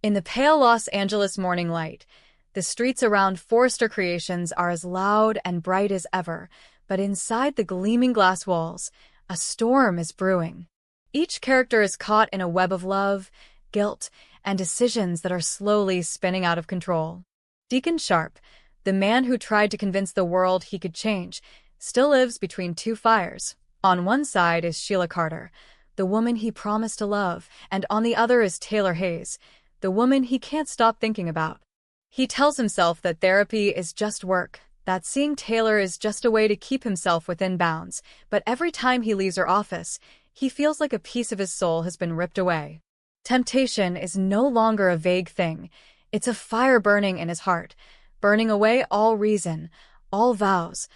In the pale Los Angeles morning light, the streets around Forrester Creations are as loud and bright as ever, but inside the gleaming glass walls, a storm is brewing. Each character is caught in a web of love, guilt, and decisions that are slowly spinning out of control. Deacon Sharp, the man who tried to convince the world he could change, still lives between two fires. On one side is Sheila Carter, the woman he promised to love, and on the other is Taylor Hayes, the woman he can't stop thinking about. He tells himself that therapy is just work, that seeing Taylor is just a way to keep himself within bounds, but every time he leaves her office, he feels like a piece of his soul has been ripped away. Temptation is no longer a vague thing. It's a fire burning in his heart, burning away all reason, all vows,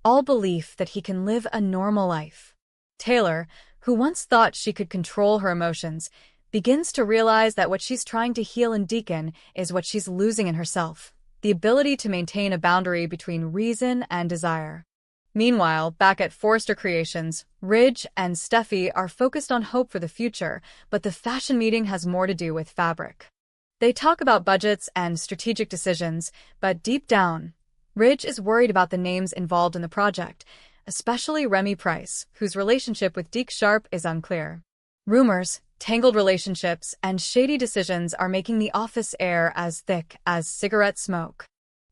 all belief that he can live a normal life. Taylor, who once thought she could control her emotions, begins to realize that what she's trying to heal in Deacon is what she's losing in herself, the ability to maintain a boundary between reason and desire. Meanwhile, back at Forrester Creations, Ridge and Steffi are focused on hope for the future, but the fashion meeting has more to do with fabric. They talk about budgets and strategic decisions, but deep down, Ridge is worried about the names involved in the project, especially Remy Price, whose relationship with Deke Sharp is unclear. Rumors, tangled relationships, and shady decisions are making the office air as thick as cigarette smoke.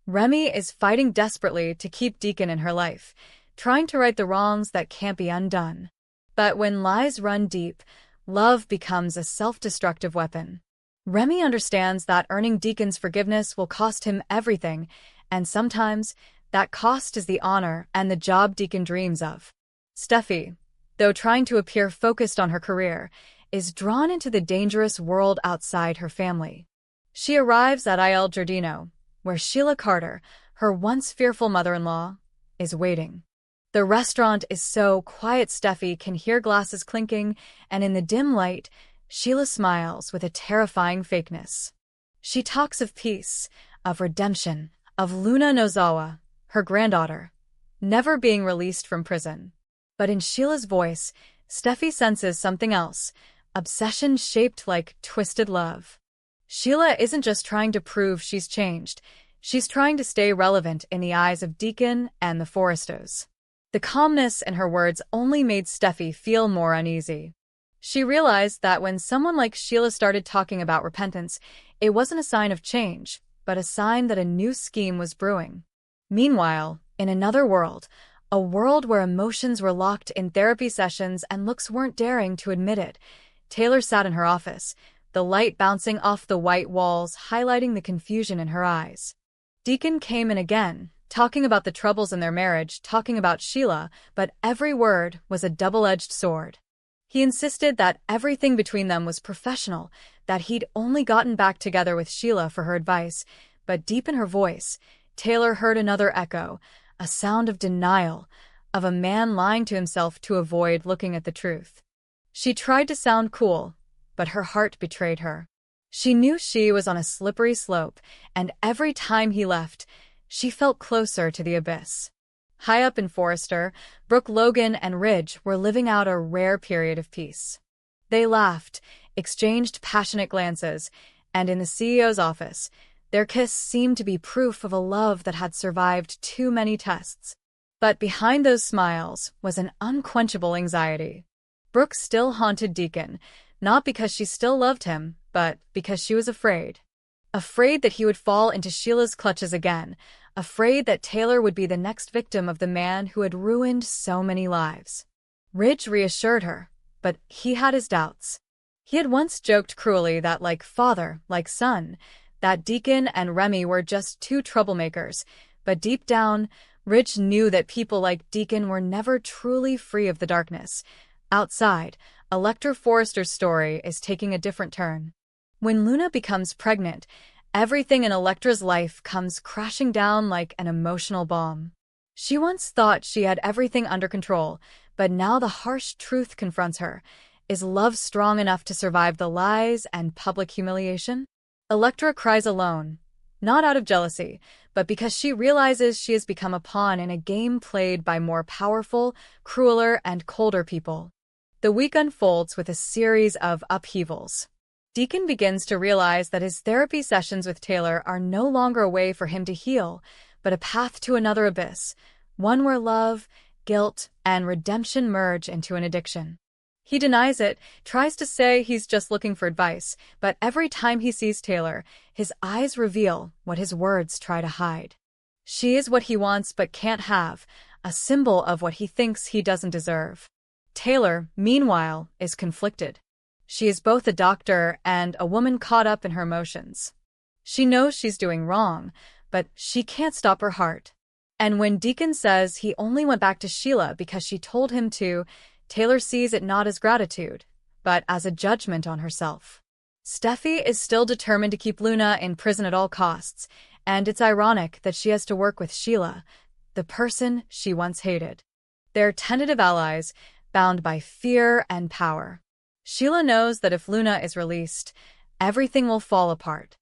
Remy is fighting desperately to keep Deacon in her life, trying to right the wrongs that can't be undone. But when lies run deep, love becomes a self-destructive weapon. Remy understands that earning Deacon's forgiveness will cost him everything, and sometimes that cost is the honor and the job Deacon dreams of. Steffi, though trying to appear focused on her career, is drawn into the dangerous world outside her family. She arrives at Il Giardino, where Sheila Carter, her once fearful mother-in-law, is waiting. The restaurant is so quiet Steffi can hear glasses clinking, and in the dim light, Sheila smiles with a terrifying fakeness. She talks of peace, of redemption, of Luna Nozawa, her granddaughter, never being released from prison. But in Sheila's voice, Steffi senses something else, obsession shaped like twisted love. Sheila isn't just trying to prove she's changed, she's trying to stay relevant in the eyes of Deacon and the Forrestos. The calmness in her words only made Steffi feel more uneasy. She realized that when someone like Sheila started talking about repentance, it wasn't a sign of change, but a sign that a new scheme was brewing. Meanwhile, in another world, a world where emotions were locked in therapy sessions and looks weren't daring to admit it, Taylor sat in her office, the light bouncing off the white walls highlighting the confusion in her eyes. Deacon came in again, talking about the troubles in their marriage, talking about Sheila, but every word was a double-edged sword. He insisted that everything between them was professional, that he'd only gotten back together with Sheila for her advice, but deep in her voice, Taylor heard another echo, a sound of denial, of a man lying to himself to avoid looking at the truth. She tried to sound cool, but her heart betrayed her. She knew she was on a slippery slope, and every time he left, she felt closer to the abyss. High up in Forrester, Brooke Logan and Ridge were living out a rare period of peace. They laughed, exchanged passionate glances, and in the CEO's office, their kiss seemed to be proof of a love that had survived too many tests. But behind those smiles was an unquenchable anxiety. Brooke still haunted Deacon, not because she still loved him, but because she was afraid. Afraid that he would fall into Sheila's clutches again, afraid that Taylor would be the next victim of the man who had ruined so many lives. Ridge reassured her, but he had his doubts. He had once joked cruelly that like father, like son, that Deacon and Remy were just two troublemakers, but deep down, Ridge knew that people like Deacon were never truly free of the darkness. Outside, Electra Forrester's story is taking a different turn. When Luna becomes pregnant, everything in Electra's life comes crashing down like an emotional bomb. She once thought she had everything under control, but now the harsh truth confronts her. Is love strong enough to survive the lies and public humiliation? Electra cries alone, not out of jealousy, but because she realizes she has become a pawn in a game played by more powerful, crueler, and colder people. The week unfolds with a series of upheavals. Deacon begins to realize that his therapy sessions with Taylor are no longer a way for him to heal, but a path to another abyss, one where love, guilt, and redemption merge into an addiction. He denies it, tries to say he's just looking for advice, but every time he sees Taylor, his eyes reveal what his words try to hide. She is what he wants but can't have, a symbol of what he thinks he doesn't deserve. Taylor, meanwhile, is conflicted. She is both a doctor and a woman caught up in her emotions. She knows she's doing wrong, but she can't stop her heart. And when Deacon says he only went back to Sheila because she told him to, Taylor sees it not as gratitude, but as a judgment on herself. Steffi is still determined to keep Luna in prison at all costs, and it's ironic that she has to work with Sheila, the person she once hated. They're tentative allies, bound by fear and power. Sheila knows that if Luna is released, everything will fall apart.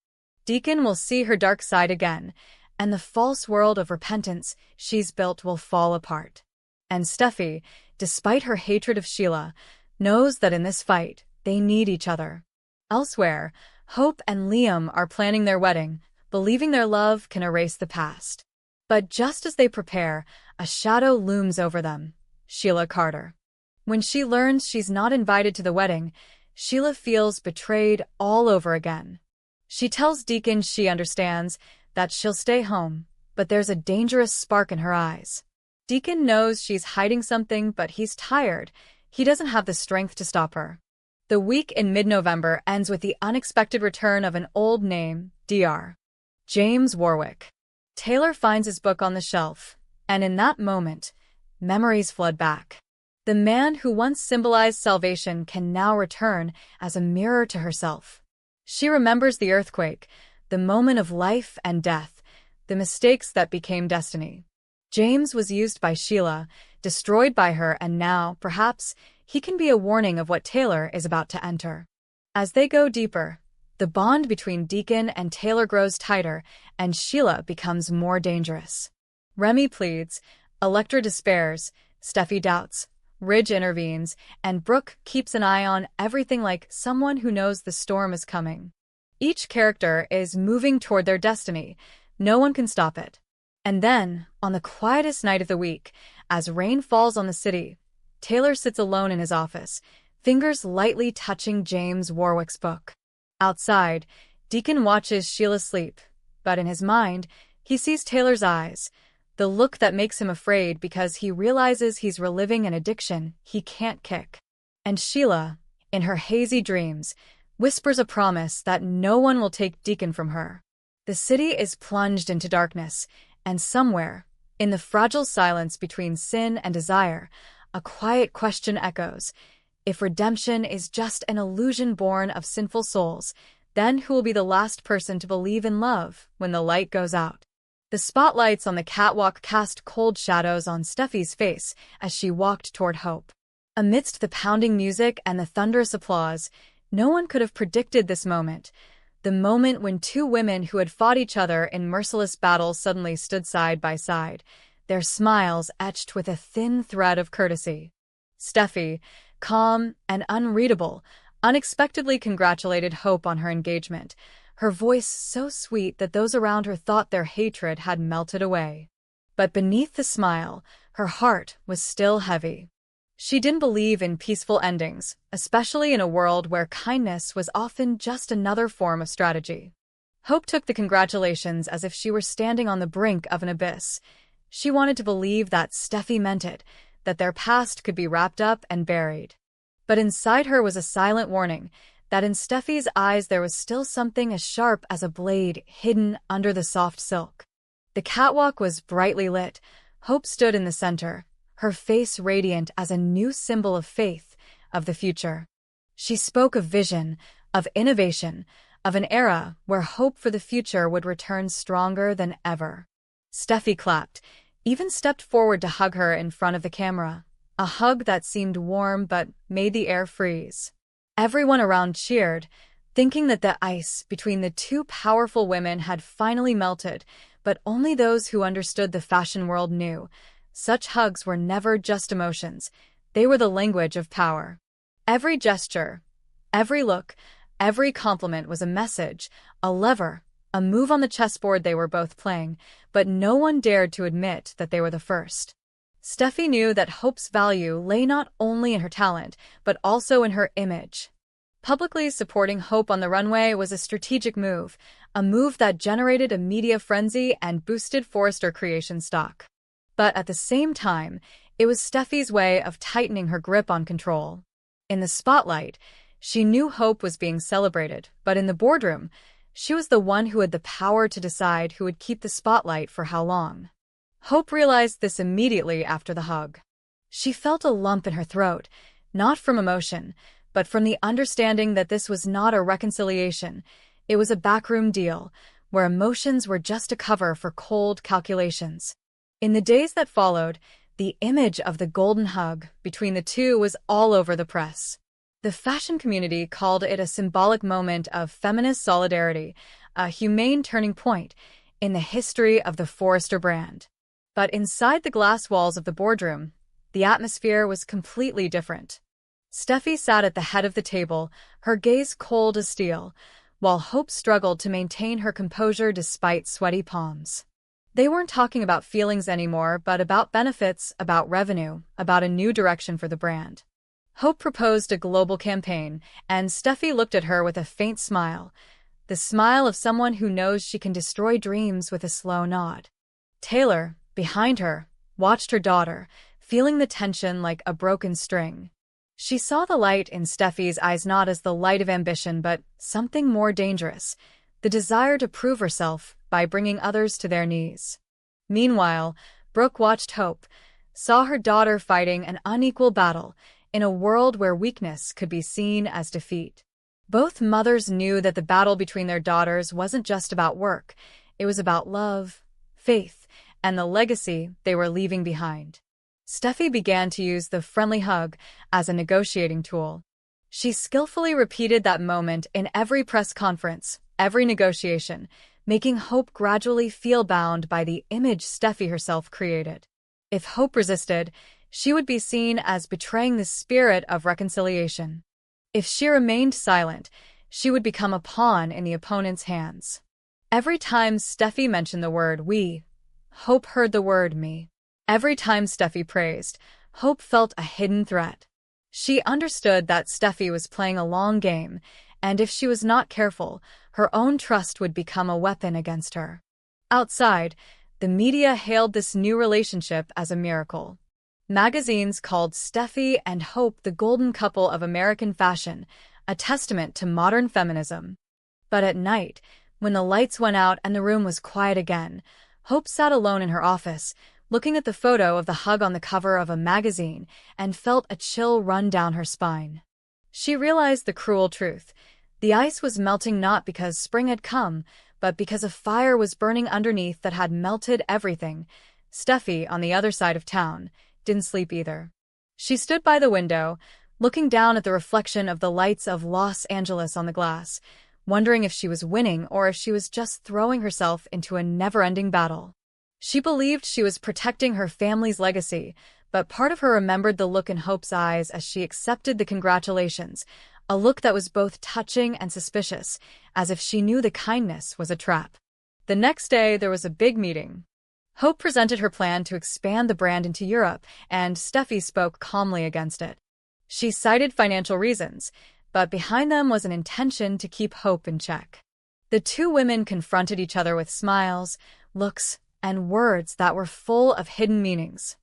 Deacon will see her dark side again, and the false world of repentance she's built will fall apart. And Steffi, despite her hatred of Sheila, knows that in this fight, they need each other. Elsewhere, Hope and Liam are planning their wedding, believing their love can erase the past. But just as they prepare, a shadow looms over them: Sheila Carter. When she learns she's not invited to the wedding, Sheila feels betrayed all over again. She tells Deacon she understands, that she'll stay home, but there's a dangerous spark in her eyes. Deacon knows she's hiding something, but he's tired. He doesn't have the strength to stop her. The week in mid-November ends with the unexpected return of an old name, Dr. James Warwick. Taylor finds his book on the shelf, and in that moment, memories flood back. The man who once symbolized salvation can now return as a mirror to herself. She remembers the earthquake, the moment of life and death, the mistakes that became destiny. James was used by Sheila, destroyed by her, and now, perhaps, he can be a warning of what Taylor is about to enter. As they go deeper, the bond between Deacon and Taylor grows tighter, and Sheila becomes more dangerous. Remy pleads, Electra despairs, Steffi doubts, Ridge intervenes, and Brooke keeps an eye on everything like someone who knows the storm is coming. Each character is moving toward their destiny. No one can stop it. And then, on the quietest night of the week, as rain falls on the city, Taylor sits alone in his office, fingers lightly touching James Warwick's book. Outside, Deacon watches Sheila sleep, but in his mind, he sees Taylor's eyes, the look that makes him afraid because he realizes he's reliving an addiction he can't kick. And Sheila, in her hazy dreams, whispers a promise that no one will take Deacon from her. The city is plunged into darkness, and somewhere, in the fragile silence between sin and desire, a quiet question echoes. If redemption is just an illusion born of sinful souls, then who will be the last person to believe in love when the light goes out? The spotlights on the catwalk cast cold shadows on Steffi's face as she walked toward Hope. Amidst the pounding music and the thunderous applause, no one could have predicted this moment. The moment when two women who had fought each other in merciless battle suddenly stood side by side, their smiles etched with a thin thread of courtesy. Steffi, calm and unreadable, unexpectedly congratulated Hope on her engagement, her voice so sweet that those around her thought their hatred had melted away. But beneath the smile, her heart was still heavy. She didn't believe in peaceful endings, especially in a world where kindness was often just another form of strategy. Hope took the congratulations as if she were standing on the brink of an abyss. She wanted to believe that Steffi meant it, that their past could be wrapped up and buried. But inside her was a silent warning that in Steffi's eyes there was still something as sharp as a blade hidden under the soft silk. The catwalk was brightly lit. Hope stood in the center, her face radiant as a new symbol of faith, of the future. She spoke of vision, of innovation, of an era where hope for the future would return stronger than ever. Steffi clapped, even stepped forward to hug her in front of the camera, a hug that seemed warm but made the air freeze. Everyone around cheered, thinking that the ice between the two powerful women had finally melted, but only those who understood the fashion world knew. Such hugs were never just emotions. They were the language of power. Every gesture, every look, Every compliment was a message, a lever, a move on the chessboard they were both playing, but no one dared to admit that they were the first. Steffi knew that Hope's value lay not only in her talent, but also in her image. Publicly supporting Hope on the runway was a strategic move, a move that generated a media frenzy and boosted Forrester Creations stock. But at the same time, it was Steffi's way of tightening her grip on control. In the spotlight, she knew Hope was being celebrated, but in the boardroom, she was the one who had the power to decide who would keep the spotlight for how long. Hope realized this immediately after the hug. She felt a lump in her throat, not from emotion, but from the understanding that this was not a reconciliation. It was a backroom deal, where emotions were just a cover for cold calculations. In the days that followed, the image of the golden hug between the two was all over the press. The fashion community called it a symbolic moment of feminist solidarity, a humane turning point in the history of the Forrester brand. But inside the glass walls of the boardroom, the atmosphere was completely different. Steffi sat at the head of the table, her gaze cold as steel, while Hope struggled to maintain her composure despite sweaty palms. They weren't talking about feelings anymore, but about benefits, about revenue, about a new direction for the brand. Hope proposed a global campaign, and Steffi looked at her with a faint smile, the smile of someone who knows she can destroy dreams with a slow nod. Taylor, behind her, watched her daughter, feeling the tension like a broken string. She saw the light in Steffi's eyes, not as the light of ambition, but something more dangerous, the desire to prove herself by bringing others to their knees. Meanwhile, Brooke watched Hope, saw her daughter fighting an unequal battle in a world where weakness could be seen as defeat. Both mothers knew that the battle between their daughters wasn't just about work, it was about love, faith, and the legacy they were leaving behind. Steffi began to use the friendly hug as a negotiating tool. She skillfully repeated that moment in every press conference, every negotiation, making Hope gradually feel bound by the image Steffi herself created. If Hope resisted, she would be seen as betraying the spirit of reconciliation. If she remained silent, she would become a pawn in the opponent's hands. Every time Steffi mentioned the word we, Hope heard the word me. Every time Steffi praised, Hope felt a hidden threat. She understood that Steffi was playing a long game, and if she was not careful, her own trust would become a weapon against her. Outside, the media hailed this new relationship as a miracle. Magazines called Steffi and Hope the golden couple of American fashion, a testament to modern feminism. But at night, when the lights went out and the room was quiet again, Hope sat alone in her office, looking at the photo of the hug on the cover of a magazine, and felt a chill run down her spine. She realized the cruel truth. The ice was melting not because spring had come, but because a fire was burning underneath that had melted everything. Steffi, on the other side of town, didn't sleep either. She stood by the window, looking down at the reflection of the lights of Los Angeles on the glass, wondering if she was winning or if she was just throwing herself into a never-ending battle. She believed she was protecting her family's legacy, but part of her remembered the look in Hope's eyes as she accepted the congratulations, a look that was both touching and suspicious, as if she knew the kindness was a trap. The next day, there was a big meeting. Hope presented her plan to expand the brand into Europe, and Steffi spoke calmly against it. She cited financial reasons, but behind them was an intention to keep Hope in check. The two women confronted each other with smiles, looks, and words that were full of hidden meanings.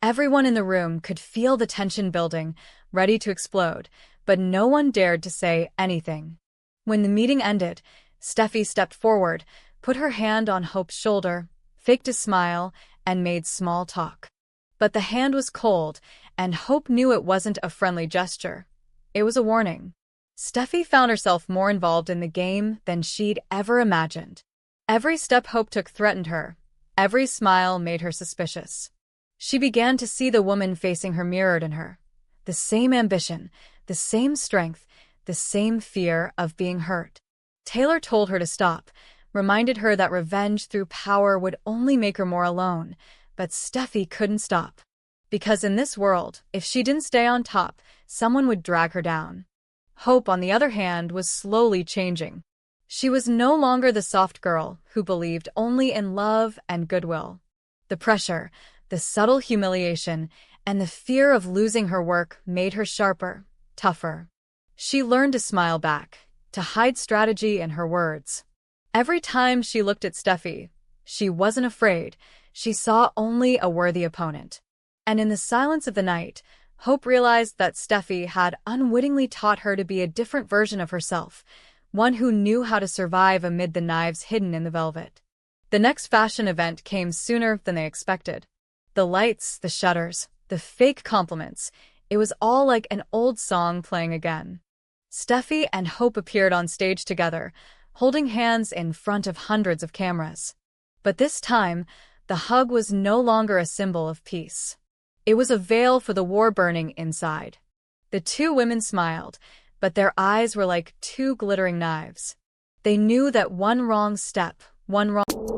Everyone in the room could feel the tension building, ready to explode, but no one dared to say anything. When the meeting ended, Steffi stepped forward, put her hand on Hope's shoulder, faked a smile, and made small talk. But the hand was cold, and Hope knew it wasn't a friendly gesture. It was a warning. Steffi found herself more involved in the game than she'd ever imagined. Every step Hope took threatened her. Every smile made her suspicious. She began to see the woman facing her mirrored in her. The same ambition, the same strength, the same fear of being hurt. Taylor told her to stop, reminded her that revenge through power would only make her more alone, but Steffi couldn't stop. Because in this world, if she didn't stay on top, someone would drag her down. Hope, on the other hand, was slowly changing. She was no longer the soft girl who believed only in love and goodwill. The pressure, the subtle humiliation, and the fear of losing her work made her sharper, tougher. She learned to smile back, to hide strategy in her words. Every time she looked at Steffi, she wasn't afraid. She saw only a worthy opponent. And in the silence of the night, Hope realized that Steffi had unwittingly taught her to be a different version of herself, one who knew how to survive amid the knives hidden in the velvet. The next fashion event came sooner than they expected. The lights, the shutters, the fake compliments, it was all like an old song playing again. Steffi and Hope appeared on stage together, holding hands in front of hundreds of cameras. But this time, the hug was no longer a symbol of peace. It was a veil for the war burning inside. The two women smiled, but their eyes were like two glittering knives. They knew that one wrong step, one wrong